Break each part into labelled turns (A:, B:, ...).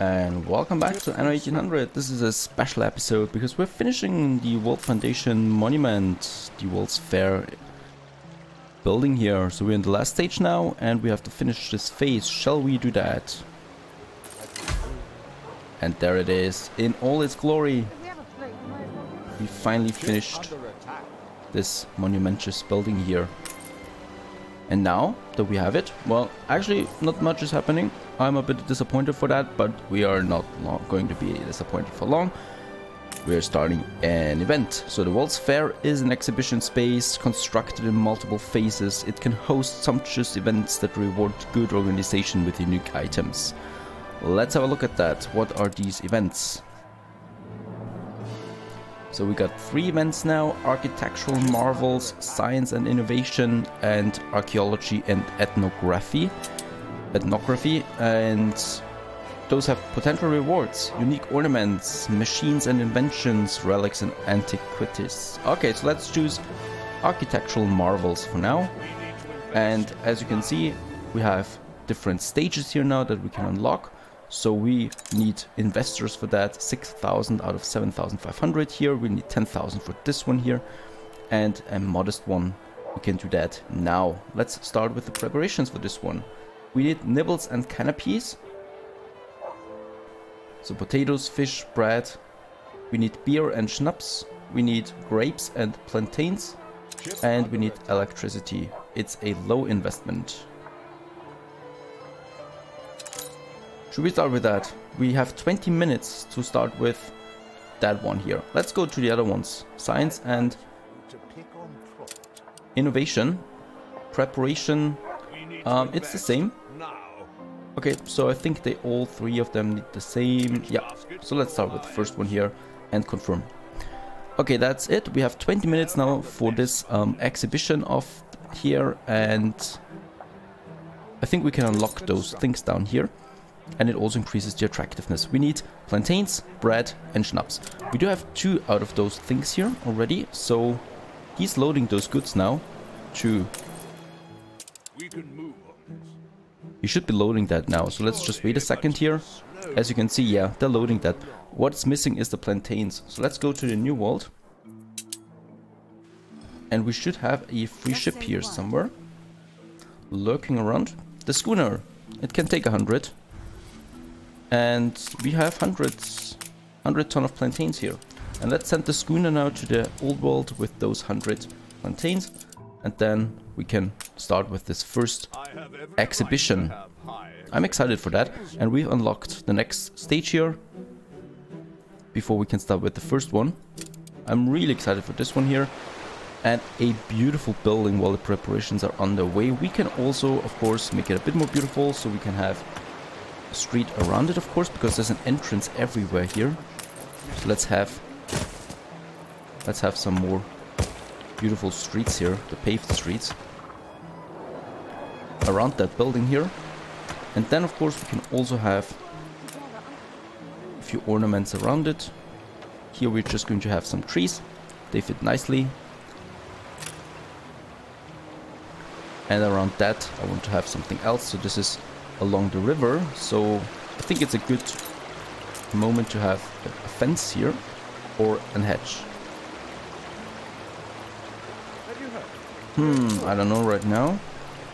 A: And welcome back to Anno 1800. This is a special episode because we're finishing the World Foundation monument, the World's Fair building here. So we're in the last stage now and we have to finish this phase. Shall we do that? And there it is, in all its glory. We finally finished this monumentous building here. And now that we have it, well, actually not much is happening. I'm a bit disappointed for that, but we are not going to be disappointed for long. We are starting an event. So the World's Fair is an exhibition space constructed in multiple phases. It can host sumptuous events that reward good organization with unique items. Let's have a look at that. What are these events? So we got 3 events now: architectural marvels, science and innovation, and archaeology and ethnography, and those have potential rewards: unique ornaments, machines and inventions, relics and antiquities. Okay, so let's choose architectural marvels for now. And as you can see, we have different stages here now that we can unlock. So we need investors for that, 6,000 out of 7,500 here. We need 10,000 for this one here, and a modest one. We can do that now. Let's start with the preparations for this one. We need nibbles and canopies. So potatoes, fish, bread. We need beer and schnapps. We need grapes and plantains. And we need electricity. It's a low investment. Should we start with that? We have 20 minutes to start with that one here. Let's go to the other ones. Science and innovation. Preparation. It's the same. Okay, so I think they all 3 of them need the same. Yeah, so let's start with the first one here and confirm. Okay, that's it. We have 20 minutes now for this exhibition of here, and I think we can unlock those things down here. And it also increases the attractiveness. We need plantains, bread and schnapps. We do have 2 out of those things here already, so he's loading those goods now. 2. He should be loading that now, so let's just wait a second here. As you can see, yeah, they're loading that. What's missing is the plantains. So let's go to the new world. And we should have a free ship here somewhere, lurking around. The schooner, it can take 100. And we have 100 ton of plantains here. And let's send the schooner now to the old world with those 100 plantains. And then we can start with this first exhibition. I'm excited for that. And we've unlocked the next stage here before we can start with the first one. I'm really excited for this one here. And a beautiful building while the preparations are underway. We can also, of course, make it a bit more beautiful, so we can have street around it, of course, because there's an entrance everywhere here. So let's have some more beautiful streets here, the paved streets around that building here. And then of course we can also have a few ornaments around it. Here we're just going to have some trees. They fit nicely. And around that I want to have something else. So this is along the river, so I think it's a good moment to have a fence here or a hedge. I don't know right now.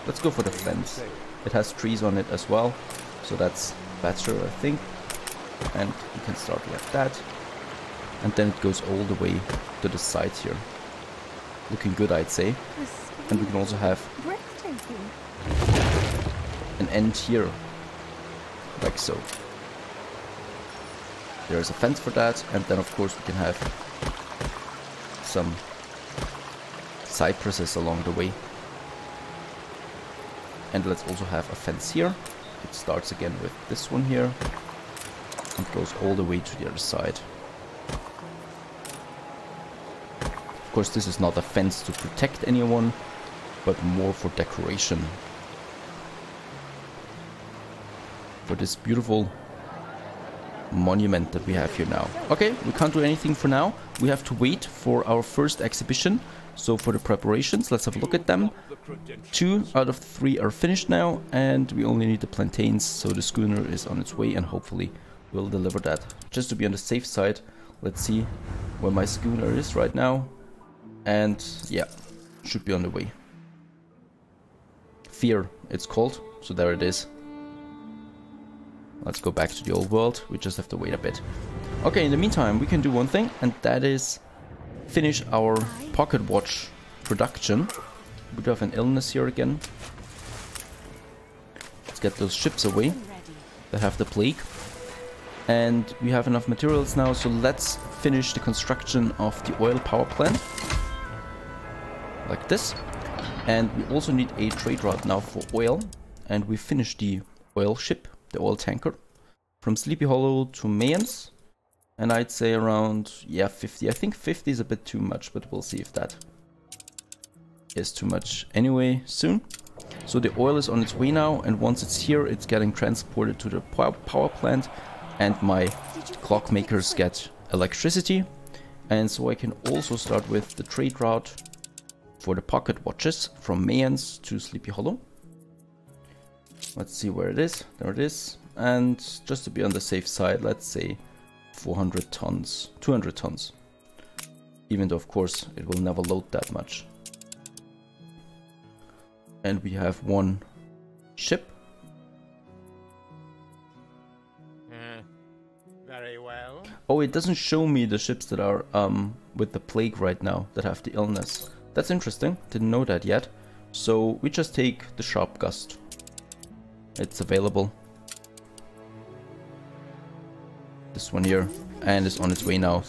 A: Let's go for the fence. It has trees on it as well, so that's better, I think. And we can start like that, and then it goes all the way to the side here. Looking good, I'd say. And we can also have an end here, like so. There's a fence for that, and then of course we can have some cypresses along the way. And let's also have a fence here. It starts again with this one here and goes all the way to the other side. Of course, this is not a fence to protect anyone, but more for decoration. For this beautiful monument that we have here now. Okay, we can't do anything for now. We have to wait for our first exhibition. So for the preparations, let's have a look at them. 2 out of 3 are finished now, and we only need the plantains, so the schooner is on its way, and hopefully we'll deliver that. Just to be on the safe side, let's see where my schooner is right now. And yeah, should be on the way. Fear, it's called, so there it is. Let's go back to the old world, we just have to wait a bit. Okay, in the meantime, we can do one thing, and that is finish our pocket watch production. We do have an illness here again. Let's get those ships away that have the plague. And we have enough materials now, so let's finish the construction of the oil power plant. Like this. And we also need a trade route now for oil. And we finished the oil ship, the oil tanker. From Sleepy Hollow to Mayence. And I'd say around, yeah, 50. I think 50 is a bit too much, but we'll see if that is too much anyway soon. So the oil is on its way now, and once it's here, it's getting transported to the power plant. And my clockmakers get electricity. And so I can also start with the trade route for the pocket watches from Mayence to Sleepy Hollow. Let's see where it is. There it is. And just to be on the safe side, let's say 400 tons, 200 tons. Even though, of course, it will never load that much. And we have one ship.
B: Very well.
A: Oh, it doesn't show me the ships that are with the plague right now, that have the illness. That's interesting, didn't know that yet. So we just take the Sharp Gust. It's available. This one here, and is on its way now,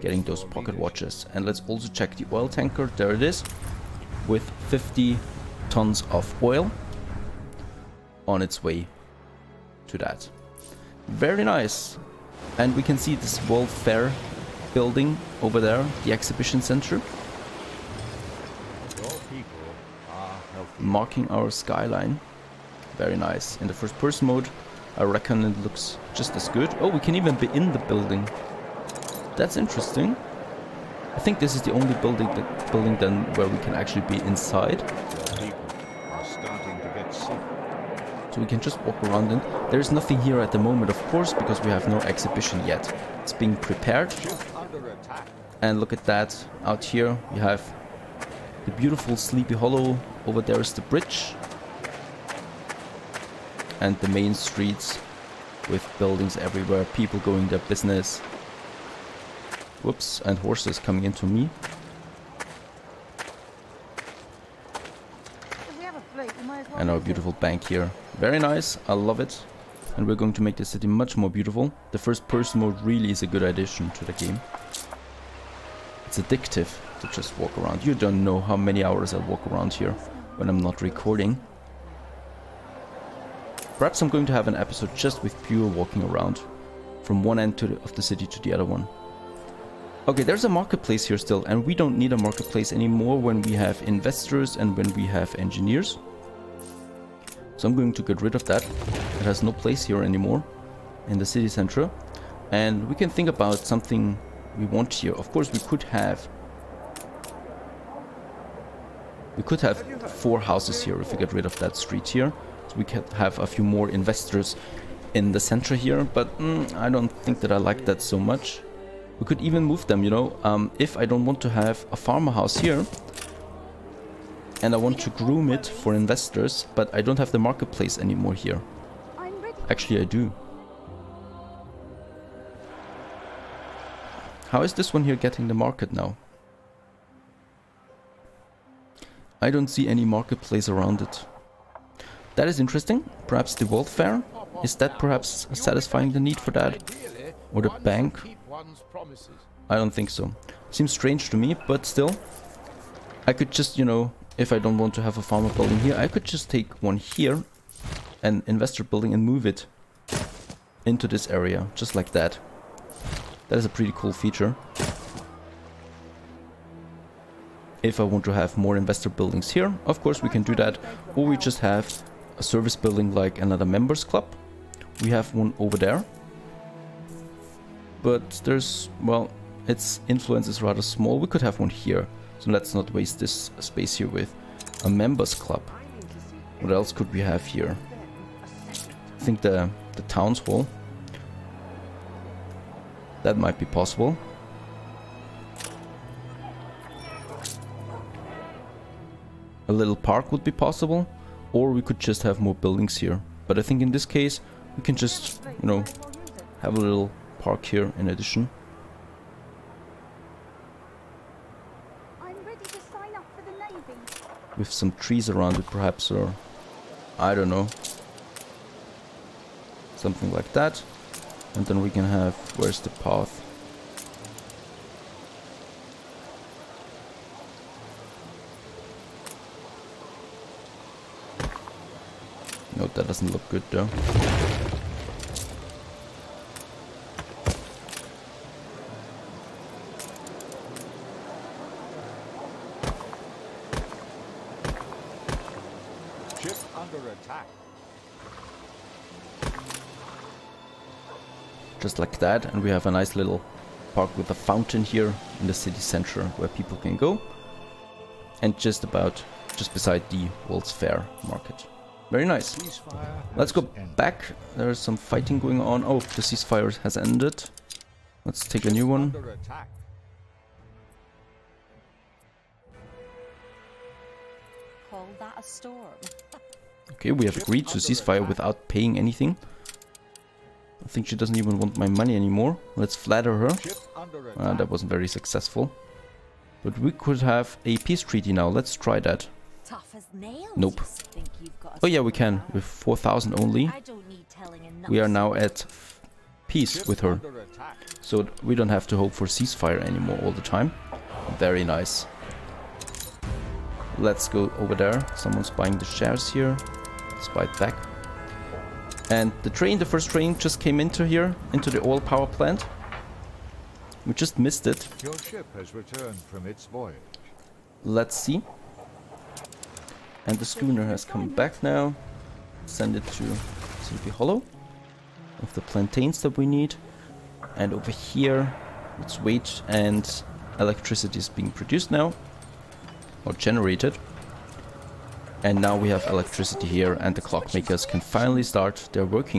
A: getting those pocket watches. And let's also check the oil tanker, there it is, with 50 tons of oil on its way to that. Very nice. And we can see this World Fair building over there, the exhibition center, marking our skyline. Very nice. In the first person mode, I reckon it looks just as good. Oh, we can even be in the building. That's interesting. I think this is the only building then where we can actually be inside. So we can just walk around in. There's nothing here at the moment, of course, because we have no exhibition yet. It's being prepared. And look at that. Out here we have the beautiful Sleepy Hollow. Over there is the bridge. And the main streets with buildings everywhere, people going their business. Whoops, and horses coming into me. And our beautiful bank here. Very nice, I love it. And we're going to make the city much more beautiful. The first person mode really is a good addition to the game. It's addictive to just walk around. You don't know how many hours I walk around here when I'm not recording. Perhaps I'm going to have an episode just with pure walking around. From one end of the city to the other one. Okay, there's a marketplace here still. And we don't need a marketplace anymore when we have investors and when we have engineers. So I'm going to get rid of that. It has no place here anymore in the city center. And we can think about something we want here. Of course, we could have 4 houses here if we get rid of that street here. So we can have a few more investors in the center here. But I don't think that I like that so much. We could even move them, you know. If I don't want to have a farmer house here, and I want to groom it for investors, but I don't have the marketplace anymore here. Actually, I do. How is this one here getting the market now? I don't see any marketplace around it. That is interesting. Perhaps the World Fair? Is that perhaps satisfying the need for that? Or the bank? I don't think so. Seems strange to me, but still. I could just, you know, if I don't want to have a farmer building here, I could just take one here, an investor building, and move it into this area, just like that. That is a pretty cool feature. If I want to have more investor buildings here, of course we can do that. Or we just have a service building like another members club. We have one over there. But there's, well, its influence is rather small. We could have one here. So let's not waste this space here with a members club. What else could we have here? I think the town's hall. That might be possible. A little park would be possible, or we could just have more buildings here. But I think in this case, we can just, you know, have a little park here in addition.
B: I'm ready to sign up for the Navy.
A: With some trees around it perhaps, or I don't know. Something like that. And then we can have, where's the path? No, that doesn't look good though.
C: Ship under attack.
A: Just like that, and we have a nice little park with a fountain here in the city center where people can go. And just beside the World's Fair market. Very nice. Let's go back. There's some fighting going on. Oh, the ceasefire has ended. Let's take a new one.
B: Call that a storm.
A: Okay, we have agreed to ceasefire without paying anything. I think she doesn't even want my money anymore. Let's flatter her. That wasn't very successful. But we could have a peace treaty now. Let's try that.
B: Tough as nails.
A: Nope. Oh yeah, we can. With 4,000 only. We are now at peace with her. So we don't have to hope for ceasefire anymore all the time. Very nice. Let's go over there. Someone's buying the shares here. Let's buy it back. And the first train just came into here, into the oil power plant. We just missed it.
C: Your ship has returned from its voyage.
A: Let's see. And the schooner has come back now. Send it to Sleepy Hollow. With the plantains that we need. And over here, let's wait, and electricity is being produced now. Or generated. And now we have electricity here, and the clockmakers can finally start their work.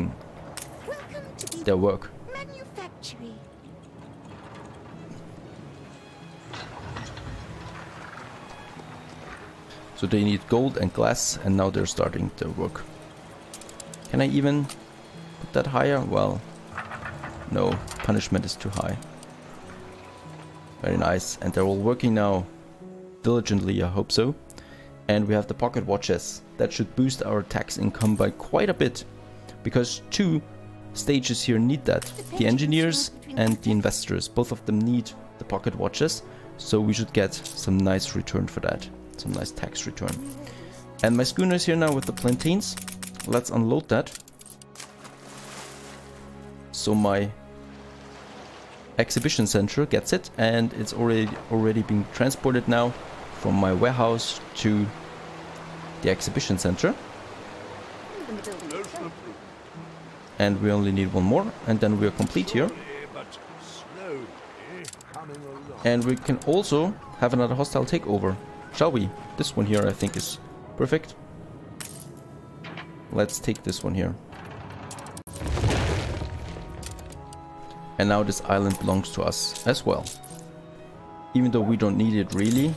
B: Manufacturing.
A: So they need gold and glass, and now they're starting their work. Can I even put that higher? Well, no, punishment is too high. Very nice, and they're all working now diligently, I hope so. And we have the pocket watches. That should boost our tax income by quite a bit. Because 2 stages here need that. The engineers and the investors. Both of them need the pocket watches. So we should get some nice return for that. Some nice tax return. And my schooner is here now with the plantains. Let's unload that. So my exhibition center gets it. And it's already being transported now from my warehouse to the exhibition center. And we only need one more, and then we are complete here. And we can also have another hostile takeover, shall we? This one here I think is perfect. Let's take this one here. And now this island belongs to us as well. Even though we don't need it really.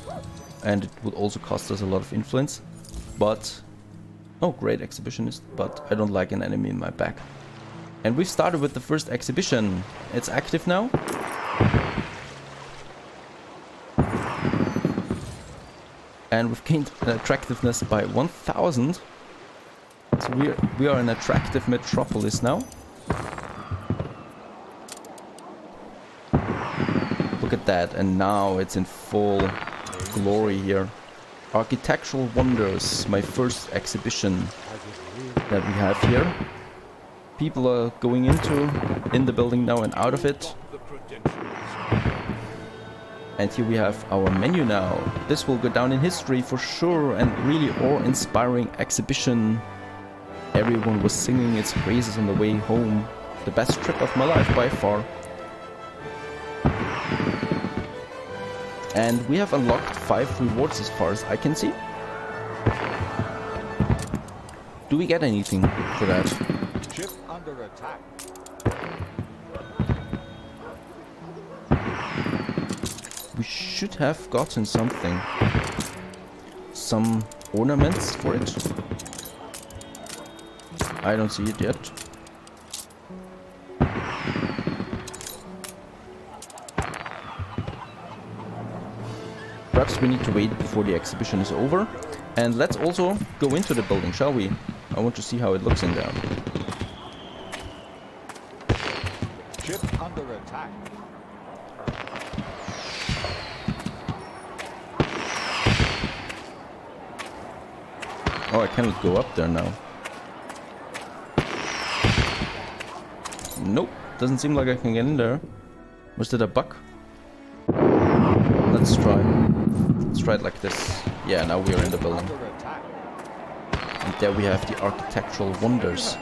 A: And it would also cost us a lot of influence. But... oh, great exhibitionist. But I don't like an enemy in my back. And we've started with the first exhibition. It's active now. And we've gained attractiveness by 1,000. So we are an attractive metropolis now. Look at that. And now it's in full glory here. Architectural wonders, my first exhibition that we have here. People are going in the building now and out of it. And here we have our menu now. This will go down in history for sure, and really awe-inspiring exhibition. Everyone was singing its praises on the way home. The best trip of my life by far. And we have unlocked 5 rewards as far as I can see. Do we get anything for that?
C: Ship under attack.
A: should have gotten something. Some ornaments for it. I don't see it yet. Perhaps we need to wait before the exhibition is over. And let's also go into the building, shall we? I want to see how it looks in there.
C: Ship under attack.
A: Oh, I cannot go up there now. Nope, doesn't seem like I can get in there. Was that a bug? Let's try. Let's try it like this. Yeah, now we are in the building. And there we have the architectural wonders.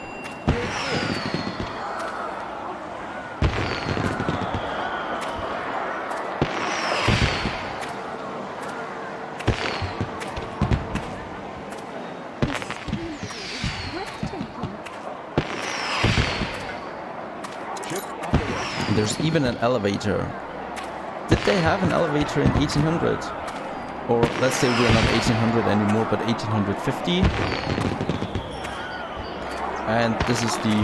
A: And there's even an elevator. Did they have an elevator in 1800? Or let's say we're not 1800 anymore, but 1850. And this is the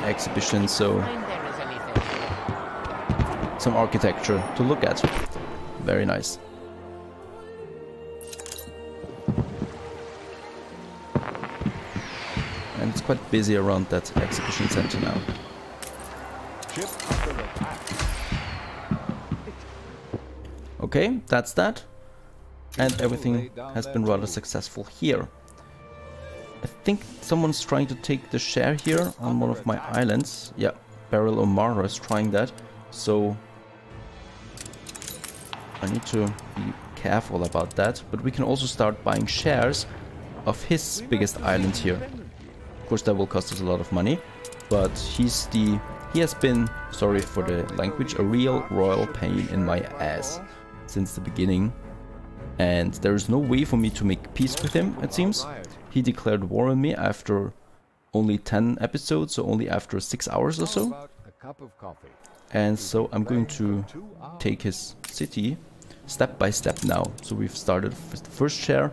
A: exhibition, so some architecture to look at. Very nice. And it's quite busy around that exhibition center now. Okay, that's that. And everything has been rather successful here. I think someone's trying to take the share here on one of my islands. Yeah, Beryl O'Mara is trying that. So I need to be careful about that. But we can also start buying shares of his biggest island here. Of course, that will cost us a lot of money. But he has been, sorry for the language, a real royal pain in my ass since the beginning. And there is no way for me to make peace with him, it seems. He declared war on me after only 10 episodes, so only after 6 hours or so. And so I'm going to take his city step by step now. So we've started with the first share,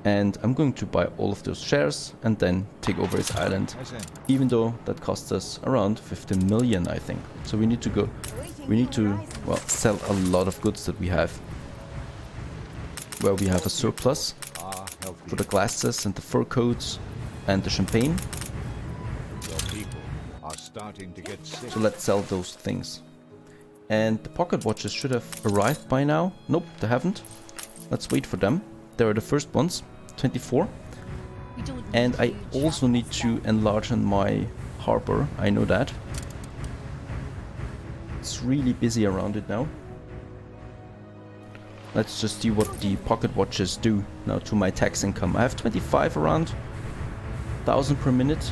A: and I'm going to buy all of those shares and then take over his island. Even though that costs us around 15 million, I think. So we need to, well, sell a lot of goods that we have. Where we have a surplus for the glasses and the fur coats and the champagne. So let's sell those things. And the pocket watches should have arrived by now. Nope, they haven't. Let's wait for them. They are the first ones, 24. And I also need to enlarge on my harbor, I know that. It's really busy around it now. Let's just see what the pocket watches do now to my tax income. I have 25 around, 1,000 per minute.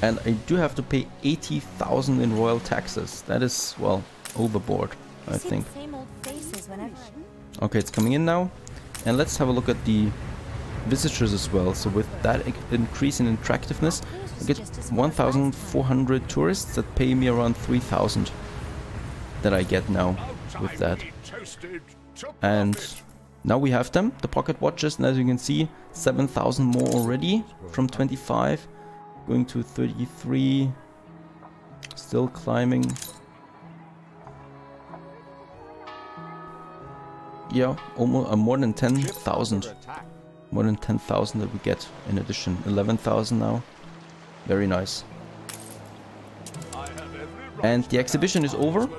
A: And I do have to pay 80,000 in royal taxes. That is, well, overboard, I think. Okay, it's coming in now. And let's have a look at the visitors as well. So with that increase in attractiveness, I get 1,400 tourists that pay me around 3,000. That I get now with that. And now we have them, the pocket watches, and as you can see, 7,000 more already from 25 going to 33, still climbing. Yeah, almost more than 10,000. More than 10,000 that we get in addition. 11,000 now. Very nice. And the exhibition is over.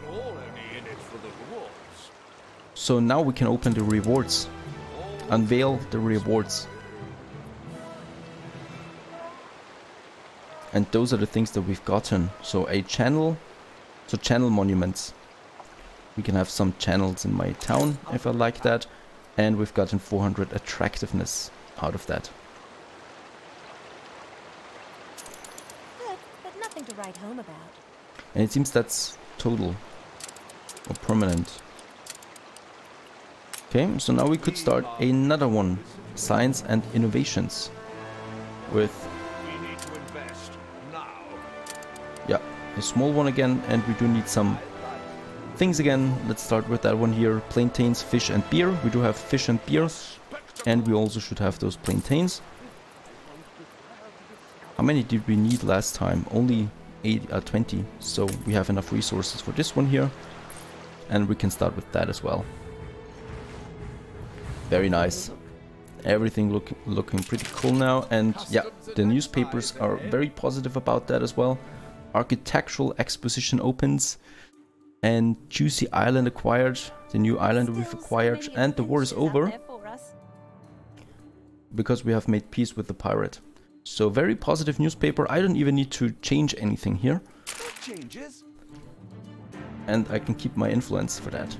A: So now we can open the rewards, unveil the rewards. And those are the things that we've gotten. So a channel, so channel monuments. We can have some channels in my town if I like that. And we've gotten 400 attractiveness out of that.
D: Good, but nothing to write home about.
A: And it seems that's total or permanent. Okay, so now we could start another one, science and innovations, with a small one again, and we do need some things again. Let's start with that one here. Plantains, fish and beer. We do have fish and beer. And we also should have those plantains. How many did we need last time? Only 20. So we have enough resources for this one here. And we can start with that as well. Very nice. Everything looking pretty cool now. And yeah, the newspapers are very positive about that as well. Architectural exposition opens. And Juicy Island acquired. The new island we've acquired. And the war is over. Because we have made peace with the pirate. So very positive newspaper. I don't even need to change anything here. And I can keep my influence for that.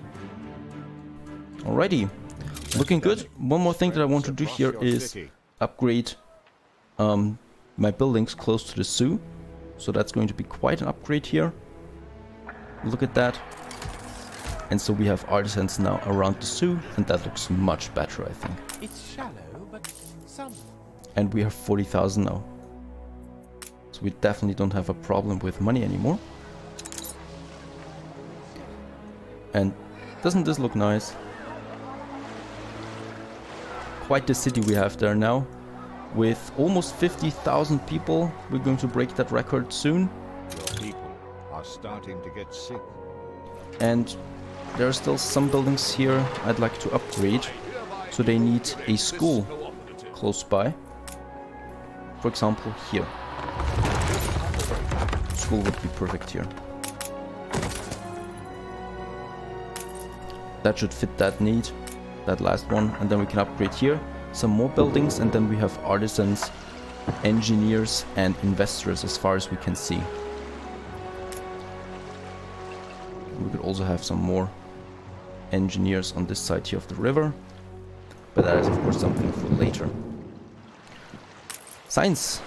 A: Alrighty. Looking good. One more thing that I want to do here is upgrade my buildings close to the zoo. So that's going to be quite an upgrade here. Look at that. And so we have artisans now around the zoo, and that looks much better, I think.
C: It's shallow, but some.
A: And we have 40,000 now. So we definitely don't have a problem with money anymore. And doesn't this look nice? Quite the city we have there now. With almost 50,000 people. We're going to break that record soon.
C: Your people are starting to get sick.
A: And there are still some buildings here I'd like to upgrade. So they need a school close by. For example, here. School would be perfect here. That should fit that need. That last one. And then we can upgrade here. Some more buildings, and then we have artisans, engineers and investors as far as we can see. We could also have some more engineers on this side here of the river. But that is of course something for later. Science.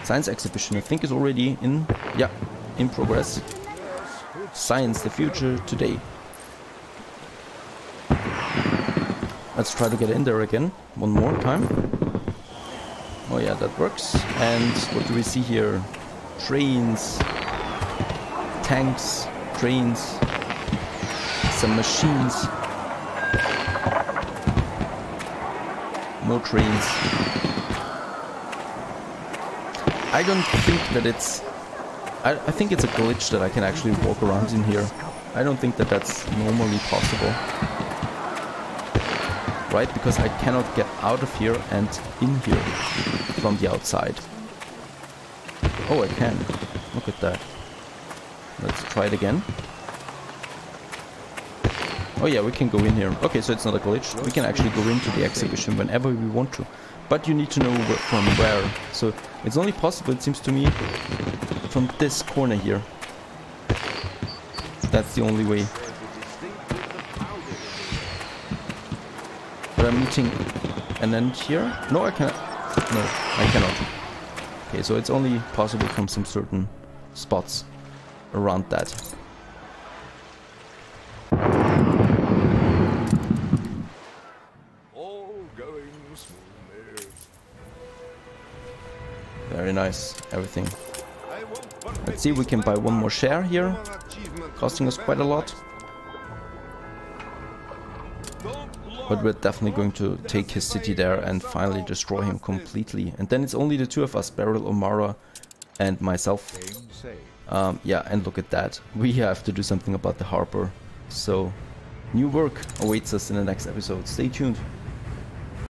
A: Science exhibition I think is already in progress. Science, the future today. Let's try to get in there again, one more time. Oh yeah, that works. And what do we see here? Trains, tanks, trains, some machines, more trains. I don't think that it's... I think it's a glitch that I can actually walk around in here. I don't think that that's normally possible. Right, because I cannot get out of here and in here from the outside. Oh, I can. Look at that. Let's try it again. Oh yeah, we can go in here. Okay, so it's not a glitch. We can actually go into the exhibition whenever we want to. But you need to know from where. So it's only possible, it seems to me, from this corner here. That's the only way. But I'm meeting an end here. No, I cannot. No, I cannot. Okay, so it's only possible from some certain spots around that.
C: All going smoothly.
A: Very nice, everything. Let's see if we can buy one more share here. Costing us quite a lot. But we're definitely going to take his city there and finally destroy him completely. And then it's only the two of us, Beryl, Omara and myself. Yeah, and look at that. We have to do something about the harbor. So, new work awaits us in the next episode. Stay tuned.